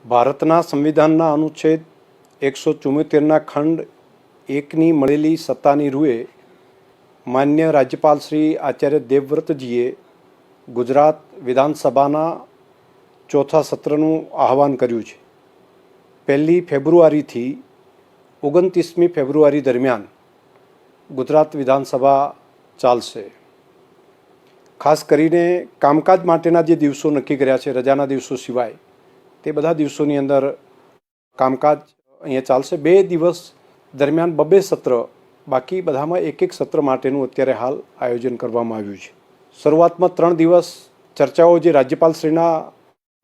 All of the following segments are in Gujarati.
ભારતના સંવિધાનના અનુચ્છેદ 174ના ખંડ 1ની મળેલી સત્તાની રૂએ માન્ય રાજ્યપાલ શ્રી આચાર્ય દેવવ્રતજીએ ગુજરાત વિધાનસભાના ચોથા સત્રનું આહવાન કર્યું છે। 1લી ફેબ્રુઆરીથી 29મી ફેબ્રુઆરી દરમિયાન ગુજરાત વિધાનસભા ચાલશે। ખાસ કરીને કામકાજ માટેના જે દિવસો નક્કી કર્યા છે, રજાના દિવસો સિવાય, તે બધા દિવસોની અંદર કામકાજ અહીંયા ચાલશે। 2 દિવસ દરમિયાન 2 સત્ર, બાકી બધામાં એક સત્ર માટેનું અત્યારે હાલ આયોજન કરવામાં આવ્યું છે। શરૂઆતમાં 3 દિવસ ચર્ચાઓ, જે રાજ્યપાલશ્રીના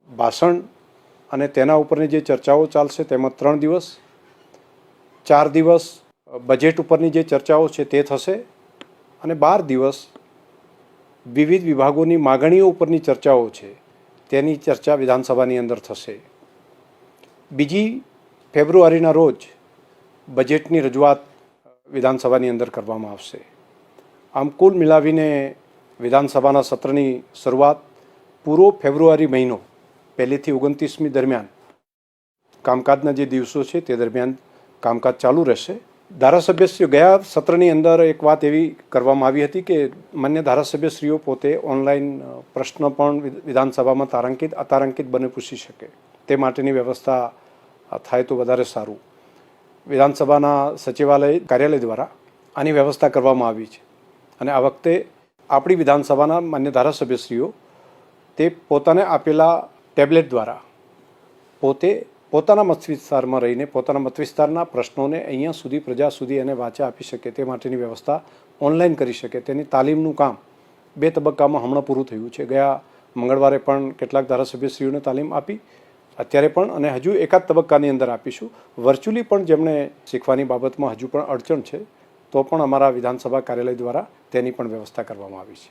ભાષણ અને તેના ઉપરની જે ચર્ચાઓ ચાલશે તેમાં 3 દિવસ, 4 દિવસ બજેટ ઉપરની જે ચર્ચાઓ છે તે થશે અને 12 દિવસ વિવિધ વિભાગોની માગણીઓ ઉપરની ચર્ચાઓ છે તેની ચર્ચા વિધાનસભાની અંદર થશે। 2 ફેબ્રુઆરીના રોજ બજેટની રજૂઆત વિધાનસભાની અંદર કરવામાં આવશે। આમ કુલ મિલાવીને વિધાનસભાના સત્રની શરૂઆત પૂરો ફેબ્રુઆરી મહિનો 1થી 29મી દરમિયાન કામકાજના જે દિવસો છે તે દરમિયાન કામકાજ ચાલુ રહેશે। ધારાસભ્યશ્રીઓ, ગયા સત્રની અંદર એક વાત એવી કરવામાં આવી હતી કે માન્ય ધારાસભ્યશ્રીઓ પોતે ઓનલાઈન પ્રશ્ન પણ વિધાનસભામાં તારાંકિત અતારાંકિત બને પૂછી શકે, તે માટેની વ્યવસ્થા થાય તો વધારે સારું। વિધાનસભાના સચિવાલય કાર્યાલય દ્વારા આની વ્યવસ્થા કરવામાં આવી છે અને આ વખતે આપણી વિધાનસભાના માન્ય ધારાસભ્યશ્રીઓ તે પોતાને આપેલા ટેબ્લેટ દ્વારા પોતે પોતાના મત વિસ્તારમાં રહીને પોતાના મત વિસ્તારના પ્રશ્નોને અહીંયા સુધી પ્રજા સુધી એને વાંચા આપી શકે, તે માટેની વ્યવસ્થા ઓનલાઈન કરી શકે, તેની તાલીમનું કામ 2 તબક્કામાં હમણાં પૂરું થયું છે। ગયા મંગળવારે પણ કેટલાક ધારાસભ્યશ્રીઓને તાલીમ આપી, અત્યારે પણ, અને હજુ એકાદ તબક્કાની અંદર આપીશું। વર્ચ્યુઅલી પણ જેમણે શીખવાની બાબતમાં હજુ પણ અડચણ છે તો પણ અમારા વિધાનસભા કાર્યાલય દ્વારા તેની પણ વ્યવસ્થા કરવામાં આવી છે।